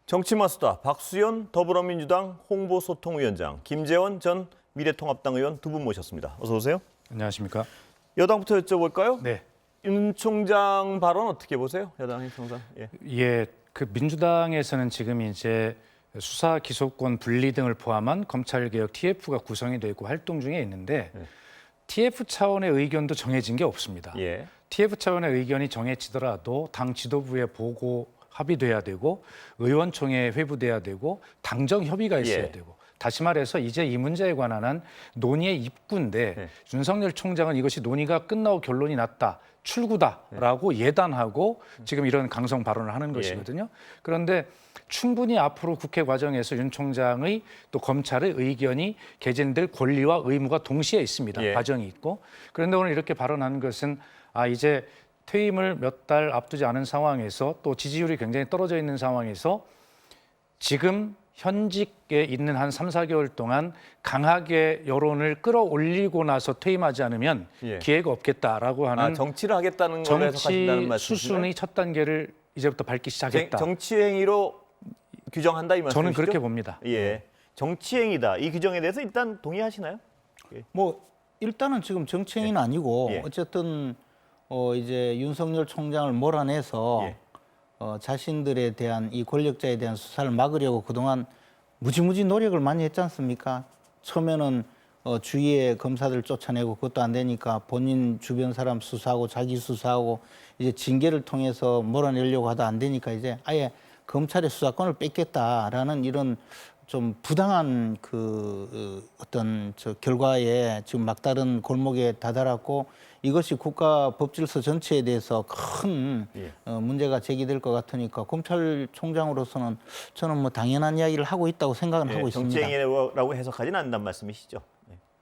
정치마수다 박수현 더불어민주당 홍보소통위원장, 김재원 전 미래통합당 의원 두 분 모셨습니다. 어서 오세요. 안녕하십니까? 여당부터 여쭤볼까요? 네. 윤 총장 발언 어떻게 보세요? 여당의 총장. 예, 그 민주당에서는 지금 이제 수사 기소권 분리 등을 포함한 검찰개혁 TF가 구성이 되고 활동 중에 있는데 TF 차원의 의견도 정해진 게 없습니다. 예. TF 차원의 의견이 정해지더라도 당 지도부에 보고 합의돼야 되고 의원총회에 회부돼야 되고 당정 협의가 있어야 예. 되고 다시 말해서 이제 이 문제에 관한 한 논의의 입구인데 네. 윤석열 총장은 이것이 논의가 끝나고 결론이 났다. 출구다라고 예단하고 지금 이런 강성 발언을 하는 것이거든요. 그런데 충분히 앞으로 국회 과정에서 윤 총장의 또 검찰의 의견이 개진될 권리와 의무가 동시에 있습니다. 예. 과정이 있고. 그런데 오늘 이렇게 발언한 것은 이제 퇴임을 몇 달 앞두지 않은 상황에서 또 지지율이 굉장히 떨어져 있는 상황에서 지금 현직에 있는 한 3, 4개월 동안 강하게 여론을 끌어올리고 나서 퇴임하지 않으면 예. 기회가 없겠다라고 하는 정치를 하겠다는 걸 해석하신다는 정치 말씀이신가요? 수순의 첫 단계를 이제부터 밟기 시작했다. 정치 행위로 규정한다 이 말씀이시죠? 저는 그렇게 봅니다. 예. 정치 행위다. 이 규정에 대해서 일단 동의하시나요? 뭐 일단은 지금 정치행위는 아니고 예. 어쨌든 이제 윤석열 총장을 몰아내서 예. 자신들에 대한 이 권력자에 대한 수사를 막으려고 그동안 무지무지 노력을 많이 했지 않습니까? 처음에는 주위에 검사들 쫓아내고 그것도 안 되니까 본인 주변 사람 수사하고 자기 수사하고 이제 징계를 통해서 몰아내려고 하다 안 되니까 이제 아예 검찰의 수사권을 뺏겠다라는 이런 좀 부당한 어떤 결과에 지금 막다른 골목에 다다랐고 이것이 국가 법질서 전체에 대해서 큰 문제가 제기될 것 같으니까 검찰총장으로서는 저는 뭐 당연한 이야기를 하고 있다고 생각은 하고 있습니다. 정치 행위라고 해석하지는 않는다는 말씀이시죠?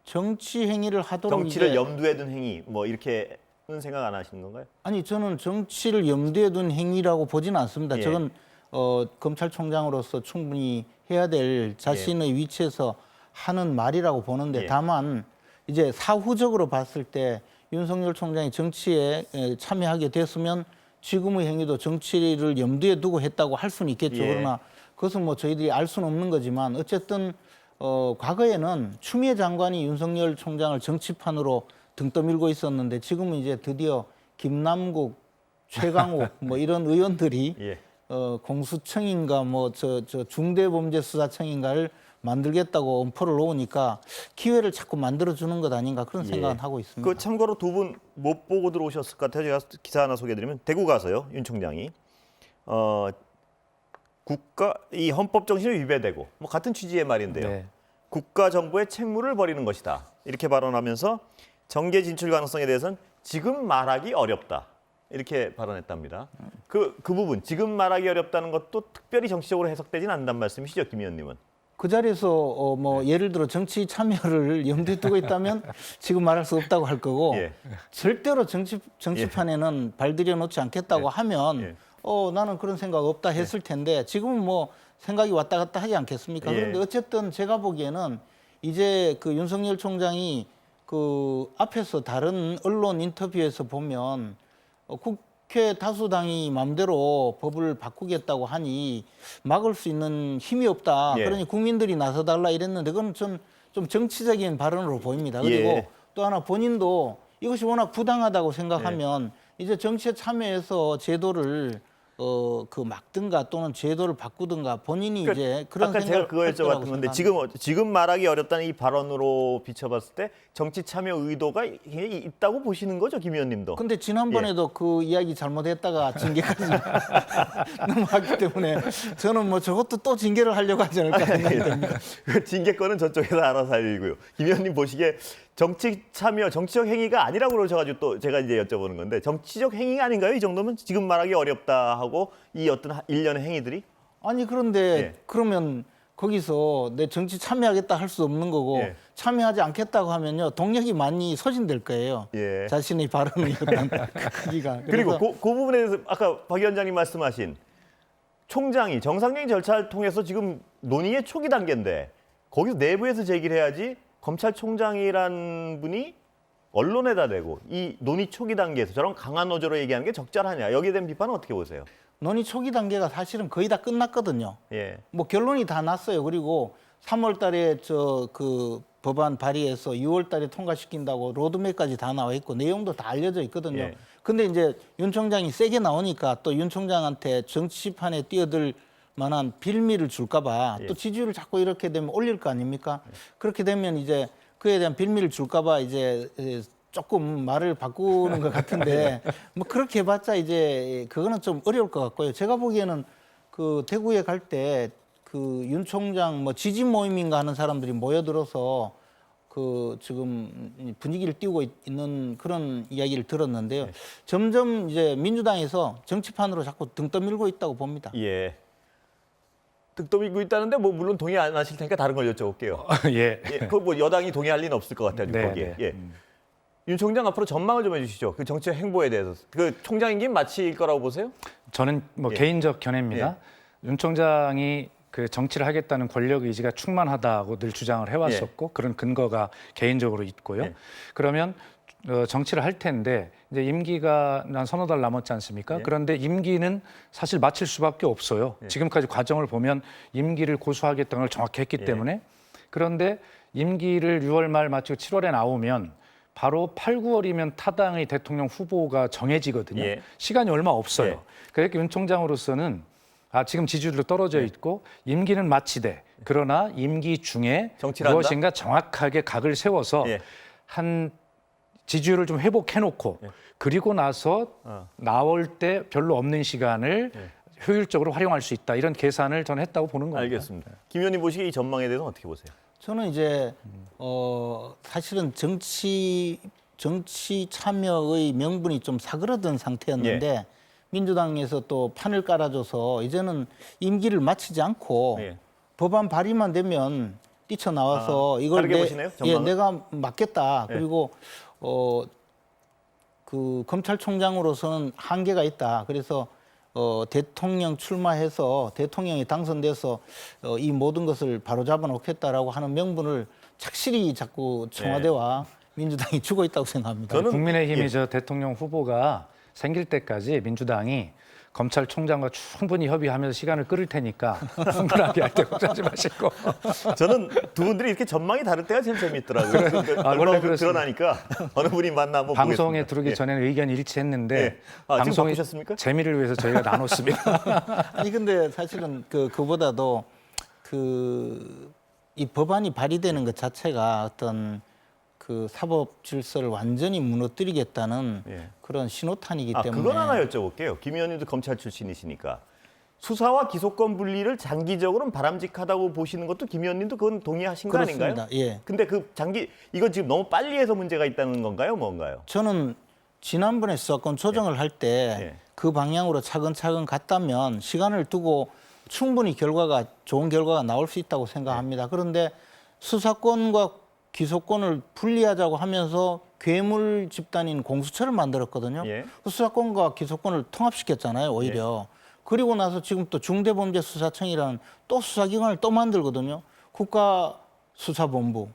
정치 행위를 하도록 정치를 이제 염두에 둔 행위 뭐 이렇게는 생각 안 하시는 건가요? 아니 저는 정치를 염두에 둔 행위라고 보지는 않습니다. 예. 저건 검찰총장으로서 충분히 해야 될 자신의 위치에서 하는 말이라고 보는데 예. 다만 이제 사후적으로 봤을 때 윤석열 총장이 정치에 참여하게 됐으면 지금의 행위도 정치를 염두에 두고 했다고 할 수는 있겠죠. 예. 그러나 그것은 뭐 저희들이 알 수는 없는 거지만 어쨌든 과거에는 추미애 장관이 윤석열 총장을 정치판으로 등 떠밀고 있었는데 지금은 이제 드디어 김남국, 최강욱 뭐 이런 의원들이 예. 공수처인가 뭐 중대범죄수사청인가를 만들겠다고 엄포를 놓으니까 기회를 자꾸 만들어주는 것 아닌가 그런 생각은 하고 있습니다. 그 참고로 두 분 못 보고 들어오셨을 것 같아요. 제가 기사 하나 소개해드리면 대구 가서요. 윤 총장이 국가 이 헌법 정신을 위배되고 뭐 같은 취지의 말인데요. 네. 국가 정부의 책무를 버리는 것이다. 이렇게 발언하면서 정계 진출 가능성에 대해서는 지금 말하기 어렵다. 이렇게 발언했답니다. 그 부분 지금 말하기 어렵다는 것도 특별히 정치적으로 해석되지는 않는다는 말씀이시죠, 김 의원님은? 그 자리에서 뭐 예를 들어 정치 참여를 염두에 두고 있다면 지금 말할 수 없다고 할 거고 예. 절대로 정치판에는 발들여 놓지 않겠다고 하면 예. 나는 그런 생각 없다 했을 텐데 지금은 뭐 생각이 왔다 갔다 하지 않겠습니까? 예. 그런데 어쨌든 제가 보기에는 이제 그 윤석열 총장이 그 앞에서 다른 언론 인터뷰에서 보면 국회 다수당이 마음대로 법을 바꾸겠다고 하니 막을 수 있는 힘이 없다. 예. 그러니 국민들이 나서달라 이랬는데 그건 좀 정치적인 발언으로 보입니다. 그리고 예. 또 하나 본인도 이것이 워낙 부당하다고 생각하면 이제 정치에 참여해서 제도를 막든가 또는 제도를 바꾸든가 본인이 이제 그런 아까 제가 그거 생각을 여쭤봤던 건데 지금 말하기 어렵다는 이 발언으로 비춰봤을 때 정치 참여 의도가 있다고 보시는 거죠, 김 의원님도? 근데 지난번에도 그 이야기 잘못했다가 징계까지 넘어갔기 때문에 저는 뭐 저것도 또 징계를 하려고 하지 않을까 생각됩니다. 그 징계권은 저쪽에서 알아서 알고요. 김 의원님 보시기에 정치 참여, 정치적 행위가 아니라고 그러셔가지고 또 제가 이제 여쭤보는 건데 정치적 행위가 아닌가요? 이 정도면 지금 말하기 어렵다 하고 이 어떤 일련의 행위들이? 아니 그런데 그러면 거기서 내 정치 참여하겠다 할 수 없는 거고 예. 참여하지 않겠다고 하면요 동력이 많이 소진될 거예요. 예. 자신의 발언의 어떤 크기가. 그리고 그래서 그 부분에 대해서 아까 박 위원장님 말씀하신 총장이 정상적인 절차를 통해서 지금 논의의 초기 단계인데 거기서 내부에서 제기를 해야지 검찰총장이란 분이 언론에다 대고 이 논의 초기 단계에서 저런 강한 어조로 얘기하는 게 적절하냐. 여기에 대한 비판은 어떻게 보세요? 논의 초기 단계가 사실은 거의 다 끝났거든요. 예. 뭐 결론이 다 났어요. 그리고 3월 달에 그 법안 발의해서 6월 달에 통과시킨다고 로드맵까지 다 나와 있고 내용도 다 알려져 있거든요. 예. 근데 이제 윤 총장이 세게 나오니까 또 윤 총장한테 정치판에 뛰어들 만한 빌미를 줄까 봐 또 예. 지지율을 자꾸 이렇게 되면 올릴 거 아닙니까? 그렇게 되면 이제 그에 대한 빌미를 줄까 봐 이제 조금 말을 바꾸는 것 같은데 뭐 그렇게 해봤자 이제 그거는 좀 어려울 것 같고요. 제가 보기에는 그 대구에 갈 때 그 윤 총장 뭐 지지 모임인가 하는 사람들이 모여들어서 그 지금 분위기를 띄우고 있는 그런 이야기를 들었는데요. 점점 이제 민주당에서 정치판으로 자꾸 등 떠밀고 있다고 봅니다. 예. 득도밀고 있다는데 뭐 물론 동의 안 하실 테니까 다른 걸 여쭤볼게요. 예. 예, 그뭐 여당이 동의할 리는 없을 것 같아요. 네, 거기에. 네. 예. 윤 총장 앞으로 전망을 좀 해주시죠. 그 정치 행보에 대해서. 그 총장 임기는 마칠 거라고 보세요? 저는 뭐 예. 개인적 견해입니다. 윤 총장이 그 정치를 하겠다는 권력 의지가 충만하다고 늘 주장을 해왔었고 그런 근거가 개인적으로 있고요. 예. 그러면 정치를 할 텐데 이제 임기가 한 서너 달 남았지 않습니까? 예. 그런데 임기는 사실 마칠 수밖에 없어요. 지금까지 과정을 보면 임기를 고수하겠다는 걸 정확히 했기 예. 때문에 그런데 임기를 6월 말 마치고 7월에 나오면 바로 8, 9월이면 타당의 대통령 후보가 정해지거든요. 예. 시간이 얼마 없어요. 예. 그러니까 윤 총장으로서는 지금 지지율도 떨어져 있고 임기는 마치되 그러나 임기 중에 정치를 한다? 무엇인가 정확하게 각을 세워서 예. 한 지지율을 좀 회복해놓고 그리고 나서 나올 때 별로 없는 시간을 효율적으로 활용할 수 있다 이런 계산을 저는 했다고 보는 겁니다. 알겠습니다. 김 의원님 보시기에 이 전망에 대해서 어떻게 보세요? 저는 이제 사실은 정치 참여의 명분이 좀 사그러든 상태였는데 민주당에서 또 판을 깔아줘서 이제는 임기를 마치지 않고 예. 법안 발의만 되면 뛰쳐나와서 이걸 다르게 보시네요, 전망은? 내가 맡겠다. 예. 그리고 그 검찰총장으로서는 한계가 있다. 그래서 대통령 출마해서 대통령이 당선돼서 이 모든 것을 바로잡아 놓겠다라고 하는 명분을 착실히 자꾸 청와대와 민주당이 주고 있다고 생각합니다. 저는 국민의힘이 예. 저 대통령 후보가 생길 때까지 민주당이 검찰총장과 충분히 협의하면서 시간을 끌을 테니까 충분하게 할 때 걱정하지 마시고. 저는 두 분들이 이렇게 전망이 다를 때가 제일 재밌더라고요. 원래 그렇습니다. 드러나니까 어느 분이 맞나 한번 방송에 보겠습니다. 들어오기 예. 전에는 의견이 일치했는데 예. 지금 방송이 바꾸셨습니까? 재미를 위해서 저희가 나눴습니다. 아니 근데 사실은 그보다도 이 법안이 발의되는 것 자체가 어떤 그 사법 질서를 완전히 무너뜨리겠다는 예. 그런 신호탄이기 때문에 그건 하나 여쭤볼게요. 김 의원님도 검찰 출신이시니까 수사와 기소권 분리를 장기적으로는 바람직하다고 보시는 것도 김 의원님도 그건 동의하신 거 그렇습니다. 아닌가요? 예. 근데 이건 지금 너무 빨리 해서 문제가 있다는 건가요? 뭔가요? 저는 지난번에 수사권 조정을 할 때 그 예. 방향으로 차근차근 갔다면 시간을 두고 충분히 좋은 결과가 나올 수 있다고 생각합니다. 그런데 수사권과 기소권을 분리하자고 하면서 괴물 집단인 공수처를 만들었거든요. 예. 그 수사권과 기소권을 통합시켰잖아요, 오히려. 그리고 나서 지금 또 중대범죄수사청이라는 또 수사기관을 또 만들거든요. 국가수사본부,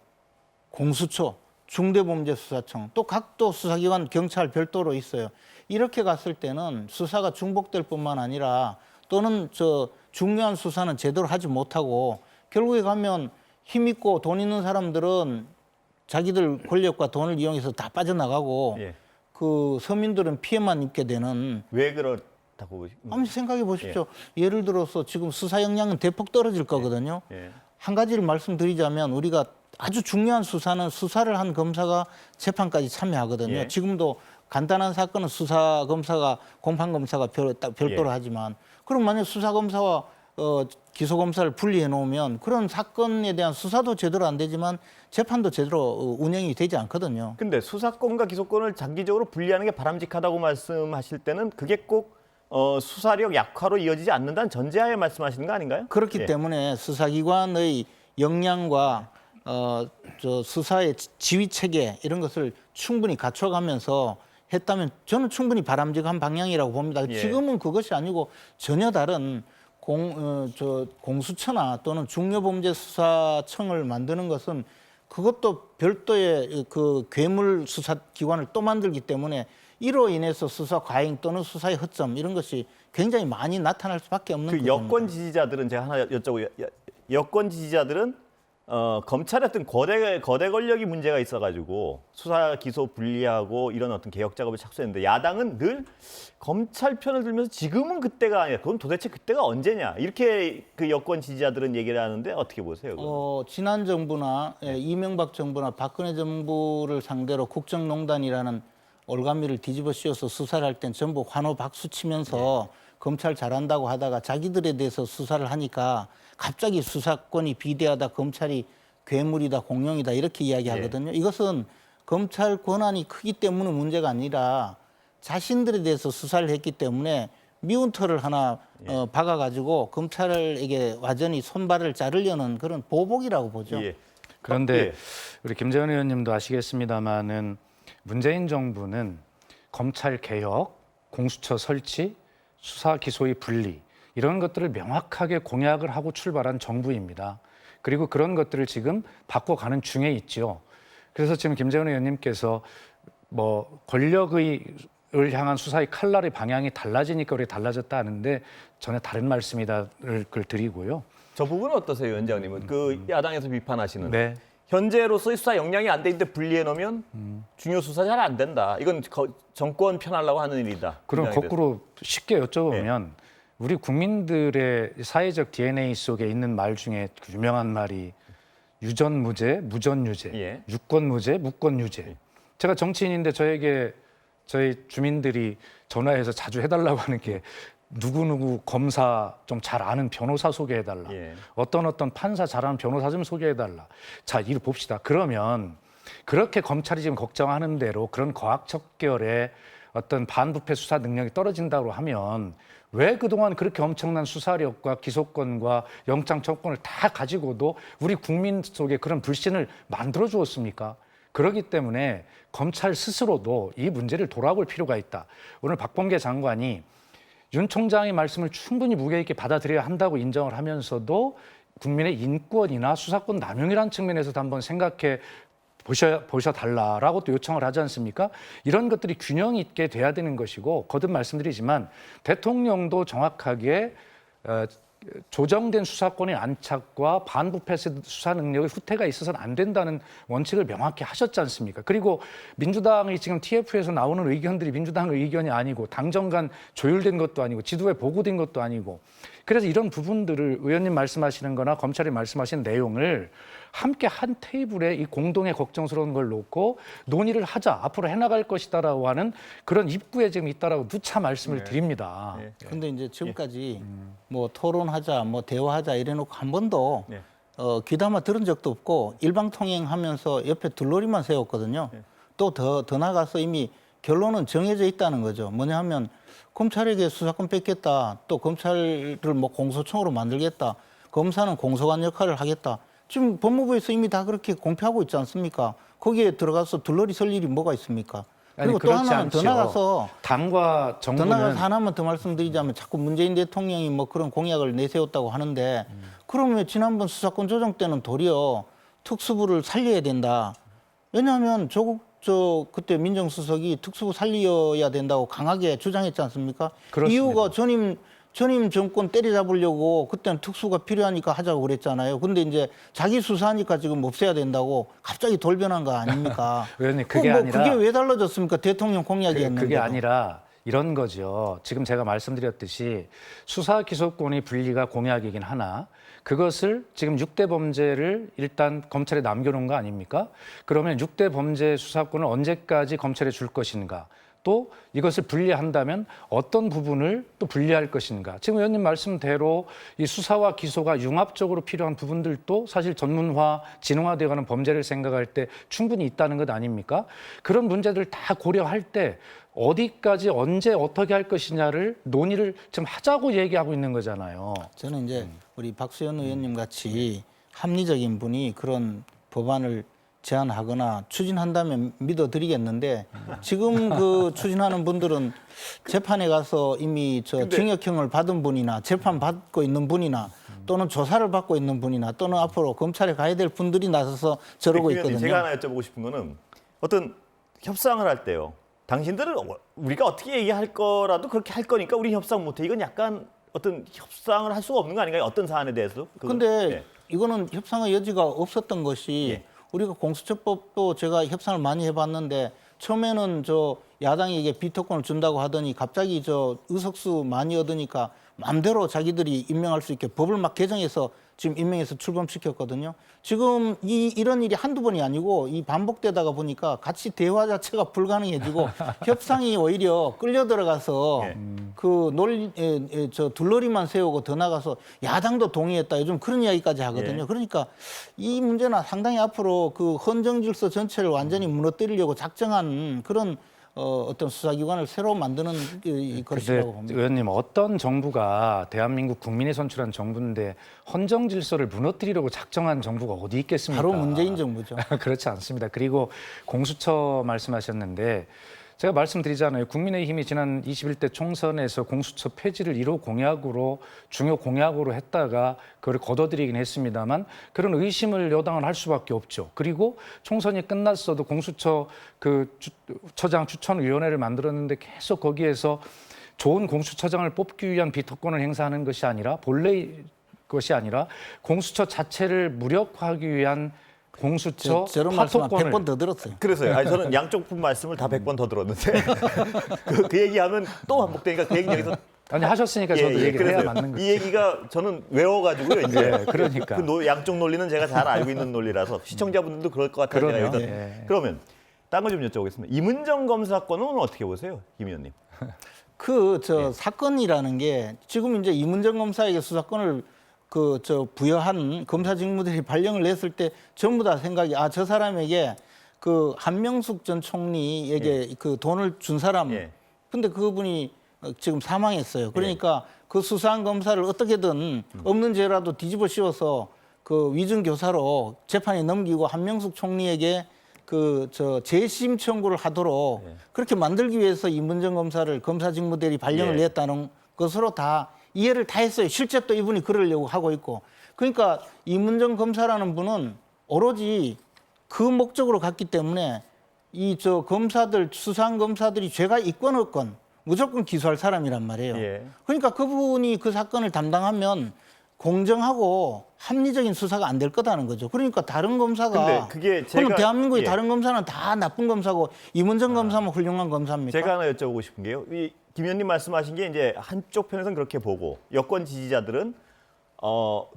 공수처, 중대범죄수사청, 또 각도 수사기관, 경찰 별도로 있어요. 이렇게 갔을 때는 수사가 중복될 뿐만 아니라 또는 중요한 수사는 제대로 하지 못하고 결국에 가면 힘 있고 돈 있는 사람들은 자기들 권력과 돈을 이용해서 다 빠져나가고 예. 그 서민들은 피해만 입게 되는 왜 그렇다고 보십니까? 한번 생각해 보십시오. 예를 들어서 지금 수사 역량은 대폭 떨어질 거거든요. 예. 한 가지를 말씀드리자면 우리가 아주 중요한 수사는 수사를 한 검사가 재판까지 참여하거든요. 예. 지금도 간단한 사건은 수사 검사가 공판 검사가 별도로 예. 하지만 그럼 만약 수사 검사와 기소 검사를 분리해 놓으면 그런 사건에 대한 수사도 제대로 안 되지만 재판도 제대로 운영이 되지 않거든요. 근데 수사권과 기소권을 장기적으로 분리하는 게 바람직하다고 말씀하실 때는 그게 꼭 수사력 약화로 이어지지 않는다는 전제하에 말씀하시는 거 아닌가요? 그렇기 예. 때문에 수사기관의 역량과 수사의 지휘 체계 이런 것을 충분히 갖춰가면서 했다면 저는 충분히 바람직한 방향이라고 봅니다. 예. 지금은 그것이 아니고 전혀 다른 공수처나 또는 중요범죄수사청을 만드는 것은 그것도 별도의 그 괴물 수사 기관을 또 만들기 때문에 이로 인해서 수사 과잉 또는 수사의 허점 이런 것이 굉장히 많이 나타날 수밖에 없는 그 구조입니다. 여권 지지자들은 제가 하나 여쭤보요. 여권 지지자들은 검찰의 어떤 거대 권력이 문제가 있어가지고 수사 기소 분리하고 이런 어떤 개혁 작업을 착수했는데 야당은 늘 검찰 편을 들면서 지금은 그때가 아니야. 그건 도대체 그때가 언제냐 이렇게 그 여권 지지자들은 얘기를 하는데 어떻게 보세요? 그건? 지난 정부나 이명박 정부나 박근혜 정부를 상대로 국정농단이라는 올가미를 뒤집어 씌워서 수사를 할 땐 전부 환호 박수 치면서 검찰 잘한다고 하다가 자기들에 대해서 수사를 하니까 갑자기 수사권이 비대하다, 검찰이 괴물이다, 공룡이다 이렇게 이야기하거든요. 이것은 검찰 권한이 크기 때문에 문제가 아니라 자신들에 대해서 수사를 했기 때문에 미운 털을 하나 박아가지고 검찰에게 완전히 손발을 자르려는 그런 보복이라고 보죠. 예. 그런데 예. 우리 김재원 의원님도 아시겠습니다마는 문재인 정부는 검찰 개혁, 공수처 설치, 수사 기소의 분리 이런 것들을 명확하게 공약을 하고 출발한 정부입니다. 그리고 그런 것들을 지금 바꿔가는 중에 있죠. 그래서 지금 김재원 의원님께서 뭐 권력을 향한 수사의 칼날의 방향이 달라지니까 우리 달라졌다 하는데 전혀 다른 말씀이다를 드리고요. 저 부분은 어떠세요, 위원장님은? 그 야당에서 비판하시는. 네. 현재로서의 수사 역량이 안 돼 있는데 분리해 놓으면 중요 수사 잘 안 된다. 이건 정권 편하려고 하는 일이다. 그럼 위원장에 거꾸로 쉽게 여쭤보면 우리 국민들의 사회적 DNA 속에 있는 말 중에 유명한 말이 유전무죄, 무전유죄, 예. 유권무죄, 무권유죄. 제가 정치인인데 저에게 저희 주민들이 전화해서 자주 해달라고 하는 게 누구누구 검사 좀 잘 아는 변호사 소개해달라. 예. 어떤 판사 잘 아는 변호사 좀 소개해달라. 자, 이를 봅시다. 그러면 그렇게 검찰이 지금 걱정하는 대로 그런 과학척결의 어떤 반부패 수사 능력이 떨어진다고 하면 왜 그동안 그렇게 엄청난 수사력과 기소권과 영장 청구권을 다 가지고도 우리 국민 속에 그런 불신을 만들어 주었습니까? 그렇기 때문에 검찰 스스로도 이 문제를 돌아볼 필요가 있다. 오늘 박범계 장관이 윤 총장의 말씀을 충분히 무게 있게 받아들여야 한다고 인정을 하면서도 국민의 인권이나 수사권 남용이라는 측면에서도 한번 생각해 보셔달라라고 또 요청을 하지 않습니까? 이런 것들이 균형 있게 돼야 되는 것이고 거듭 말씀드리지만 대통령도 정확하게 조정된 수사권의 안착과 반부패 수사 능력의 후퇴가 있어서는 안 된다는 원칙을 명확히 하셨지 않습니까? 그리고 민주당이 지금 TF에서 나오는 의견들이 민주당의 의견이 아니고 당정 간 조율된 것도 아니고 지도에 보고된 것도 아니고 그래서 이런 부분들을 의원님 말씀하시는 거나 검찰이 말씀하신 내용을 함께 한 테이블에 이 공동의 걱정스러운 걸 놓고 논의를 하자, 앞으로 해나갈 것이다라고 하는 그런 입구에 지금 있다라고 누차 말씀을 드립니다. 근데 이제 지금까지 뭐 토론하자, 뭐 대화하자 이래놓고 한 번도 귀담아 들은 적도 없고 일방통행하면서 옆에 들러리만 세웠거든요. 또 더 나가서 이미 결론은 정해져 있다는 거죠. 뭐냐 하면 검찰에게 수사권 뺏겠다, 또 검찰을 뭐 공소청으로 만들겠다, 검사는 공소관 역할을 하겠다. 지금 법무부에서 이미 다 그렇게 공표하고 있지 않습니까? 거기에 들어가서 둘러리 설 일이 뭐가 있습니까? 그리고 또 하나는 더 나가서 당과 정부는 더 나가서 하나만 더 말씀드리자면 자꾸 문재인 대통령이 뭐 그런 공약을 내세웠다고 하는데 그러면 지난번 수사권 조정 때는 도리어 특수부를 살려야 된다. 왜냐하면 그때 민정수석이 특수부 살려야 된다고 강하게 주장했지 않습니까? 그렇습니다. 이유가 전임 정권 때려잡으려고 그때는 특수가 필요하니까 하자고 그랬잖아요. 근데 이제 자기 수사하니까 지금 없애야 된다고 갑자기 돌변한 거 아닙니까? 의원님, 그게 뭐 아니라 그게 왜 달라졌습니까? 대통령 공약이었는데. 그게 아니라 이런 거죠. 지금 제가 말씀드렸듯이 수사 기소권의 분리가 공약이긴 하나 그것을 지금 6대 범죄를 일단 검찰에 남겨놓은 거 아닙니까? 그러면 6대 범죄 수사권을 언제까지 검찰에 줄 것인가? 또 이것을 분리한다면 어떤 부분을 또 분리할 것인가? 지금 의원님 말씀대로 이 수사와 기소가 융합적으로 필요한 부분들도 사실 전문화, 진흥화되어가는 범죄를 생각할 때 충분히 있다는 것 아닙니까? 그런 문제들을 다 고려할 때 어디까지 언제 어떻게 할 것이냐를 논의를 좀 하자고 얘기하고 있는 거잖아요. 저는 이제 우리 박수현 의원님 같이 합리적인 분이 그런 법안을 제안하거나 추진한다면 믿어드리겠는데 지금 그 추진하는 분들은 재판에 가서 이미 징역형을 받은 분이나 재판 받고 있는 분이나 또는 조사를 받고 있는 분이나 또는 앞으로 검찰에 가야 될 분들이 나서서 저러고 있거든요. 제가 하나 여쭤보고 싶은 거는 어떤 협상을 할 때요. 당신들은 우리가 어떻게 얘기할 거라도 그렇게 할 거니까 우리 협상 못해. 이건 약간 어떤 협상을 할 수가 없는 거 아닌가요? 어떤 사안에 대해서? 근데 이거는 협상의 여지가 없었던 것이 예. 우리가 공수처법도 제가 협상을 많이 해봤는데 처음에는 저 야당에게 비토권을 준다고 하더니 갑자기 저 의석수 많이 얻으니까 마음대로 자기들이 임명할 수 있게 법을 막 개정해서 지금 임명해서 출범시켰거든요. 지금 이런 일이 한두 번이 아니고 이 반복되다가 보니까 같이 대화 자체가 불가능해지고 협상이 오히려 끌려 들어가서 예. 그 저 둘러리만 세우고 더 나가서 야당도 동의했다. 요즘 그런 이야기까지 하거든요. 예. 그러니까 이 문제는 상당히 앞으로 그 헌정 질서 전체를 완전히 무너뜨리려고 작정한 그런 어떤 수사기관을 새로 만드는 근데 것이라고 봅니다. 의원님 어떤 정부가 대한민국 국민이 선출한 정부인데 헌정 질서를 무너뜨리려고 작정한 정부가 어디 있겠습니까? 바로 문재인 정부죠. 그렇지 않습니다. 그리고 공수처 말씀하셨는데 제가 말씀드리잖아요. 국민의힘이 지난 21대 총선에서 공수처 폐지를 1호 공약으로 중요 공약으로 했다가 그걸 거둬들이긴 했습니다만 그런 의심을 여당은 할 수밖에 없죠. 그리고 총선이 끝났어도 공수처 그 처장 추천위원회를 만들었는데 계속 거기에서 좋은 공수처장을 뽑기 위한 비토권을 행사하는 것이 아니라 본래의 것이 아니라 공수처 자체를 무력화하기 위한 공수처 저런 말씀 한 파토권을 100번 더 들었어요. 그래서요. 아니, 저는 양쪽 분 말씀을 다 100번 더 들었는데 그 얘기하면 또 반복되니까 그 얘기 여기서 아니 하셨으니까 저도 얘기를 해야 그래서요. 맞는 거죠. 이 얘기가 저는 외워가지고요. 이제 예, 그러니까. 양쪽 논리는 제가 잘 알고 있는 논리라서 시청자분들도 그럴 것 같아요. 그러네요. 제가 여기서. 예. 그러면 딴 거 좀 여쭤보겠습니다. 임은정 검사 건은 어떻게 보세요, 김 의원님? 사건이라는 게 지금 이제 이문정 검사에게 수사권을 부여한 검사 직무들이 발령을 냈을 때 전부 다 생각이 저 사람에게 그 한명숙 전 총리에게 그 돈을 준 사람 예. 근데 그분이 지금 사망했어요. 그러니까 그 수사한 검사를 어떻게든 없는 죄라도 뒤집어 씌워서 그 위증 교사로 재판에 넘기고 한명숙 총리에게 재심 청구를 하도록 그렇게 만들기 위해서 이문정 검사를 검사 직무대리 발령을 냈다는 것으로 다 이해를 다 했어요. 실제 또 이분이 그러려고 하고 있고. 그러니까 이문정 검사라는 분은 오로지 그 목적으로 갔기 때문에 검사들, 수사한 검사들이 죄가 있건 없건 무조건 기소할 사람이란 말이에요. 예. 그러니까 그분이 그 사건을 담당하면 공정하고 합리적인 수사가 안 될 거다는 거죠. 그러니까 다른 검사가 근데 그게 그럼 제가- 대한민국의 예. 다른 검사는 다 나쁜 검사고 이문정 검사만 훌륭한 검사입니까? 제가 하나 여쭤보고 싶은 게요. 김 의원님 말씀하신 게 이제 한쪽 편에서는 그렇게 보고 여권 지지자들은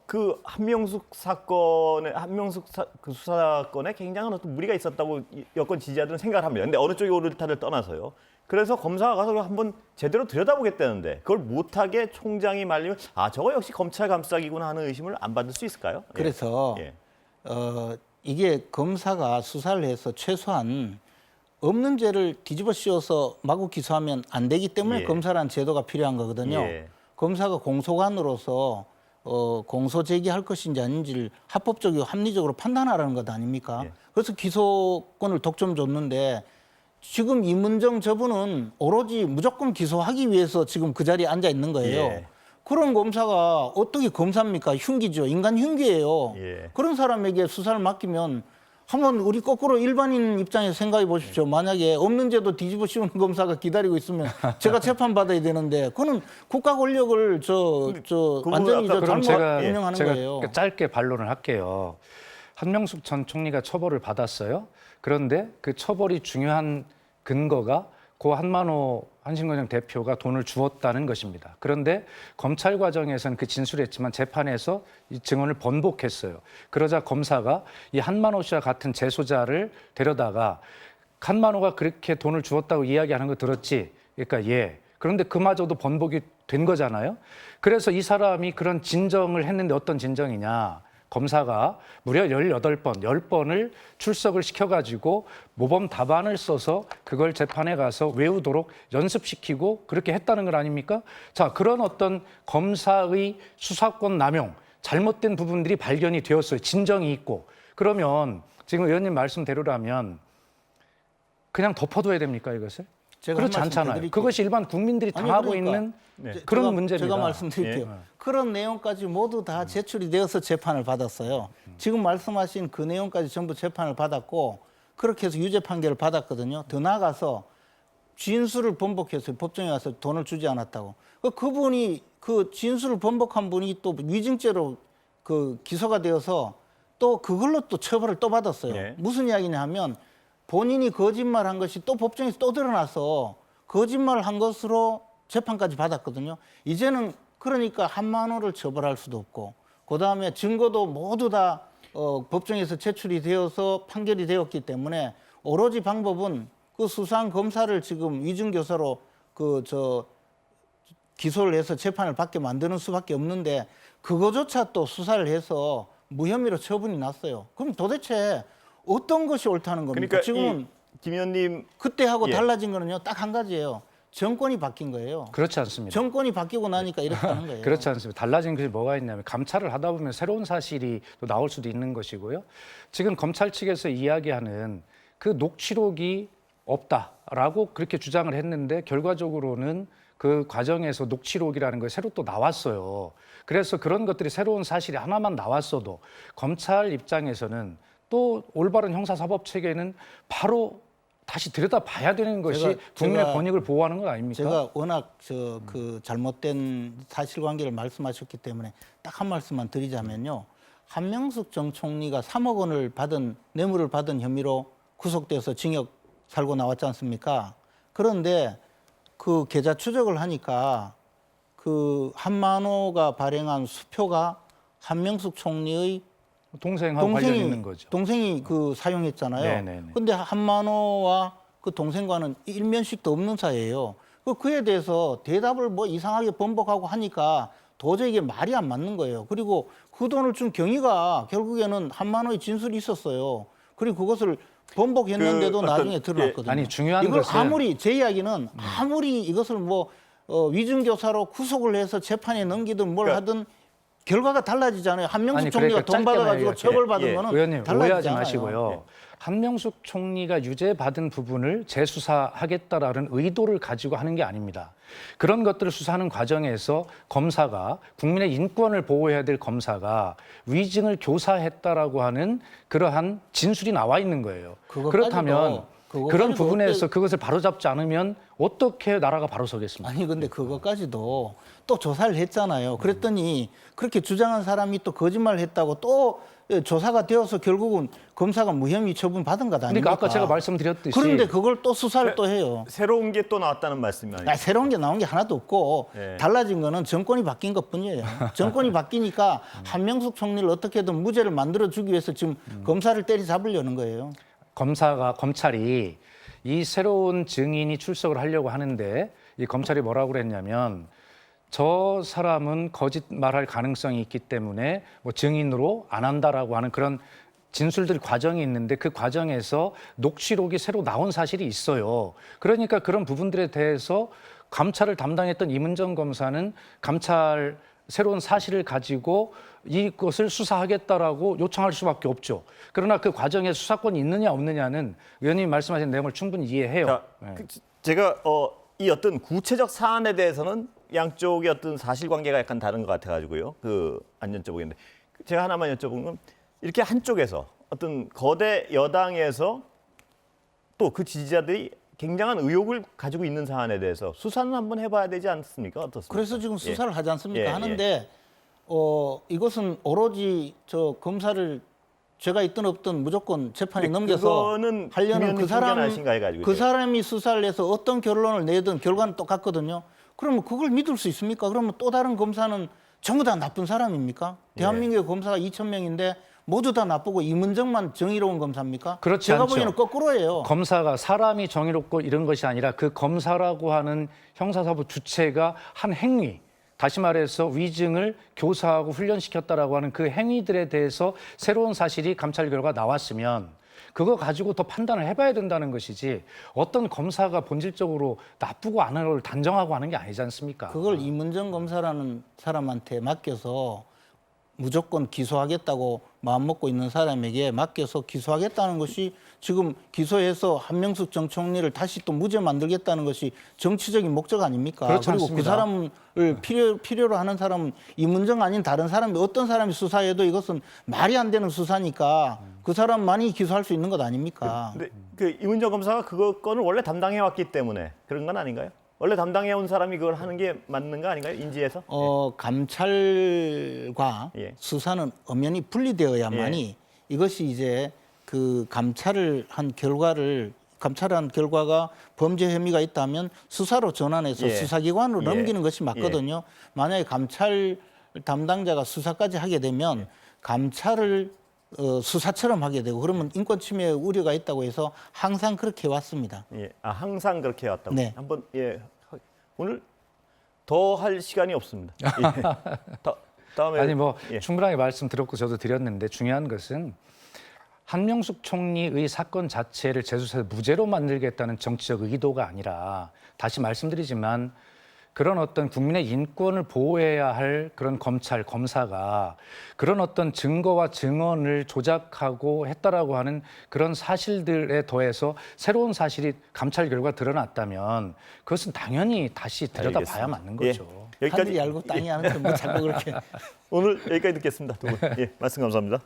그 한명숙 그 수사건에 굉장한 어떤 무리가 있었다고 여권 지지자들은 생각을 합니다. 근데 어느 쪽이 옳다를 떠나서요. 그래서 검사가 가서 한번 제대로 들여다보겠다는데 그걸 못하게 총장이 말리면 저거 역시 검찰 감싸기구나 하는 의심을 안 받을 수 있을까요? 예. 그래서 예. 이게 검사가 수사를 해서 최소한 없는 죄를 뒤집어 씌워서 마구 기소하면 안 되기 때문에 예. 검사라는 제도가 필요한 거거든요. 예. 검사가 공소관으로서 공소 제기할 것인지 아닌지를 합법적이고 합리적으로 판단하라는 것 아닙니까? 예. 그래서 기소권을 독점 줬는데 지금 이문정 저분은 오로지 무조건 기소하기 위해서 지금 그 자리에 앉아 있는 거예요. 예. 그런 검사가 어떻게 검사입니까? 흉기죠. 인간 흉기예요. 예. 그런 사람에게 수사를 맡기면 한번 우리 거꾸로 일반인 입장에서 생각해 보십시오. 만약에 없는 죄도 뒤집어 씌우는 검사가 기다리고 있으면 제가 재판 받아야 되는데 그거는 국가 권력을 완전히 아까 그럼 잘못 제가 운영하는 거예요. 짧게 반론을 할게요. 한명숙 전 총리가 처벌을 받았어요. 그런데 그 처벌이 중요한 근거가 고 한만호 한신건영 대표가 돈을 주었다는 것입니다. 그런데 검찰 과정에서는 그 진술했지만 재판에서 이 증언을 번복했어요. 그러자 검사가 이 한만호 씨와 같은 재소자를 데려다가 한만호가 그렇게 돈을 주었다고 이야기하는 거 들었지? 그러니까 예. 그런데 그마저도 번복이 된 거잖아요. 그래서 이 사람이 그런 진정을 했는데 어떤 진정이냐? 검사가 무려 18번, 10번을 출석을 시켜가지고 모범 답안을 써서 그걸 재판에 가서 외우도록 연습시키고 그렇게 했다는 건 아닙니까? 자, 그런 어떤 검사의 수사권 남용, 잘못된 부분들이 발견이 되었어요. 진정이 있고. 그러면 지금 의원님 말씀대로라면 그냥 덮어둬야 됩니까, 이것을? 제가 그렇지 한 말씀 더 않잖아요. 드릴게요. 그것이 일반 국민들이 아니, 당하고 그러니까. 있는 그런 제가, 문제입니다. 제가 말씀드릴게요. 예. 그런 내용까지 모두 다 제출이 되어서 재판을 받았어요. 지금 말씀하신 그 내용까지 전부 재판을 받았고 그렇게 해서 유죄 판결을 받았거든요. 더 나아가서 진술을 번복했어요. 법정에 와서 돈을 주지 않았다고. 그분이 그 진술을 번복한 분이 또 위증죄로 그 기소가 되어서 또 그걸로 또 처벌을 또 받았어요. 네. 무슨 이야기냐 하면 본인이 거짓말한 것이 또 법정에서 또 드러나서 거짓말을 한 것으로 재판까지 받았거든요. 이제는 그러니까 한만호를 처벌할 수도 없고 그다음에 증거도 모두 다 법정에서 제출이 되어서 판결이 되었기 때문에 오로지 방법은 그 수사한 검사를 지금 위증교사로 기소를 해서 재판을 받게 만드는 수밖에 없는데 그거조차 또 수사를 해서 무혐의로 처분이 났어요. 그럼 도대체 어떤 것이 옳다는 겁니까? 그러니까 지금은 김 의원님 그때하고 예. 달라진 거는요. 딱 한 가지예요. 정권이 바뀐 거예요. 그렇지 않습니다. 정권이 바뀌고 나니까 이렇게 하는 거예요. 그렇지 않습니다. 달라진 것이 뭐가 있냐면 감찰을 하다 보면 새로운 사실이 또 나올 수도 있는 것이고요. 지금 검찰 측에서 이야기하는 그 녹취록이 없다라고 그렇게 주장을 했는데 결과적으로는 그 과정에서 녹취록이라는 게 새로 또 나왔어요. 그래서 그런 것들이 새로운 사실이 하나만 나왔어도 검찰 입장에서는 또 올바른 형사사법 체계는 바로 다시 들여다봐야 되는 것이 국민의 권익을 보호하는 것 아닙니까? 제가 워낙 그 잘못된 사실관계를 말씀하셨기 때문에 딱 한 말씀만 드리자면요. 한명숙 전 총리가 3억 원을 받은 뇌물을 받은 혐의로 구속돼서 징역 살고 나왔지 않습니까? 그런데 그 계좌 추적을 하니까 그 한만호가 발행한 수표가 한명숙 총리의 동생하고 관련 있는 거죠. 동생이 그 사용했잖아요. 네네네. 근데 한만호와 그 동생과는 일면식도 없는 사이예요. 그에 대해서 대답을 뭐 이상하게 번복하고 하니까 도저히 이게 말이 안 맞는 거예요. 그리고 그 돈을 준 경위가 결국에는 한만호의 진술이 있었어요. 그리고 그것을 번복했는데도 그 나중에 어떤, 드러났거든요. 아니, 중요한 이걸 것은 아무리 제 이야기는 아무리 이것을 뭐 위증교사로 구속을 해서 재판에 넘기든 뭘 그러니까 하든 결과가 달라지잖아요. 한명숙 아니, 총리가 그러니까 돈 받아가지고 짧게만 처벌받은 예, 예. 거는 의원님 오해하지 달라지잖아요. 마시고요. 한명숙 총리가 유죄받은 부분을 재수사하겠다라는 의도를 가지고 하는 게 아닙니다. 그런 것들을 수사하는 과정에서 검사가 국민의 인권을 보호해야 될 검사가 위증을 교사했다라고 하는 그러한 진술이 나와 있는 거예요. 그렇다면 그런 부분에서 그것을 바로잡지 않으면 어떻게 나라가 바로 서겠습니까? 아니 근데 그것까지도 또 조사를 했잖아요. 그랬더니 그렇게 주장한 사람이 또 거짓말을 했다고 또 조사가 되어서 결국은 검사가 무혐의 처분 받은 것 아닙니까? 그러니까 아까 제가 말씀드렸듯이 그런데 그걸 또 수사를 또 해요. 새로운 게 또 나왔다는 말씀이 아니에요. 새로운 게 나온 게 하나도 없고 네. 달라진 거는 정권이 바뀐 것뿐이에요. 정권이 바뀌니까 한명숙 총리를 어떻게든 무죄를 만들어주기 위해서 지금 검사를 때리잡으려는 거예요. 검찰이 이 새로운 증인이 출석을 하려고 하는데 이 검찰이 뭐라고 그랬냐면 저 사람은 거짓말할 가능성이 있기 때문에 뭐 증인으로 안 한다라고 하는 그런 진술들 과정이 있는데 그 과정에서 녹취록이 새로 나온 사실이 있어요. 그러니까 그런 부분들에 대해서 감찰을 담당했던 이문정 검사는 감찰 새로운 사실을 가지고 이것을 수사하겠다라고 요청할 수밖에 없죠. 그러나 그 과정에 수사권이 있느냐 없느냐는 의원님이 말씀하신 내용을 충분히 이해해요. 자, 네. 제가 이 어떤 구체적 사안에 대해서는 양쪽의 어떤 사실관계가 약간 다른 것 같아가지고요. 안 여쭤보겠는데 제가 하나만 여쭤본 건 이렇게 한쪽에서 어떤 거대 여당에서 또 그 지지자들이 굉장한 의혹을 가지고 있는 사안에 대해서 수사는 한번 해봐야 되지 않습니까? 어떻습니까? 그래서 지금 수사를 하지 않습니까? 예, 하는데 이것은 오로지 저 검사를 죄가 있든 없든 무조건 재판에 넘겨서 그거는 하려는 그 아신가 해가지고 그 사람이 수사를 해서 어떤 결론을 내든 결과는 똑같거든요. 그러면 그걸 믿을 수 있습니까? 그러면 또 다른 검사는 전부 다 나쁜 사람입니까? 대한민국의 검사가 2,000명인데 모두 다 나쁘고 이문정만 정의로운 검사입니까? 그렇지 제가 않죠. 보기에는 거꾸로예요. 검사가 사람이 정의롭고 이런 것이 아니라 그 검사라고 하는 형사사법 주체가 한 행위, 다시 말해서 위증을 교사하고 훈련시켰다라고 하는 그 행위들에 대해서 새로운 사실이 감찰 결과가 나왔으면 그거 가지고 더 판단을 해봐야 된다는 것이지 어떤 검사가 본질적으로 나쁘고 안 하는 걸 단정하고 하는 게 아니지 않습니까? 그걸 이문정 검사라는 사람한테 맡겨서 무조건 기소하겠다고 마음먹고 있는 사람에게 맡겨서 기소하겠다는 것이 지금 기소해서 한명숙 전 총리를 다시 또 무죄 만들겠다는 것이 정치적인 목적 아닙니까? 그렇지 그리고 않습니다. 그 사람을 필요로 하는 사람은 이문정 아닌 다른 사람이 어떤 사람이 수사해도 이것은 말이 안 되는 수사니까 그 사람만이 기소할 수 있는 것 아닙니까? 근데 그 이문정 검사가 그거 건을 원래 담당해 왔기 때문에 그런 건 아닌가요? 원래 담당해 온 사람이 그걸 하는 게 맞는 거 아닌가요? 인지해서? 감찰과 예. 수사는 엄연히 분리되어야만이 이것이 이제 그 감찰을 한 결과가 범죄 혐의가 있다면 수사로 전환해서 예. 수사기관으로 예. 넘기는 것이 맞거든요. 만약에 감찰 담당자가 수사까지 하게 되면 감찰을 수사처럼 하게 되고 그러면 인권 침해 우려가 있다고 해서 항상 그렇게 해왔습니다. 예. 아, 항상 그렇게 해왔다고. 네. 한번 오늘 더 할 시간이 없습니다. 예. 다음에 아니 뭐 예. 충분하게 말씀 드렸고 저도 드렸는데 중요한 것은 한명숙 총리의 사건 자체를 재수사에서 무죄로 만들겠다는 정치적 의도가 아니라 다시 말씀드리지만 그런 어떤 국민의 인권을 보호해야 할 그런 검찰, 검사가 그런 어떤 증거와 증언을 조작하고 했다라고 하는 그런 사실들에 더해서 새로운 사실이 감찰 결과 드러났다면 그것은 당연히 다시 들여다봐야 알겠습니다. 맞는 예. 거죠. 하늘이 알고 땅이 아는데 뭐 자꾸 그렇게. 오늘 여기까지 듣겠습니다. 두 분. 예, 말씀 감사합니다.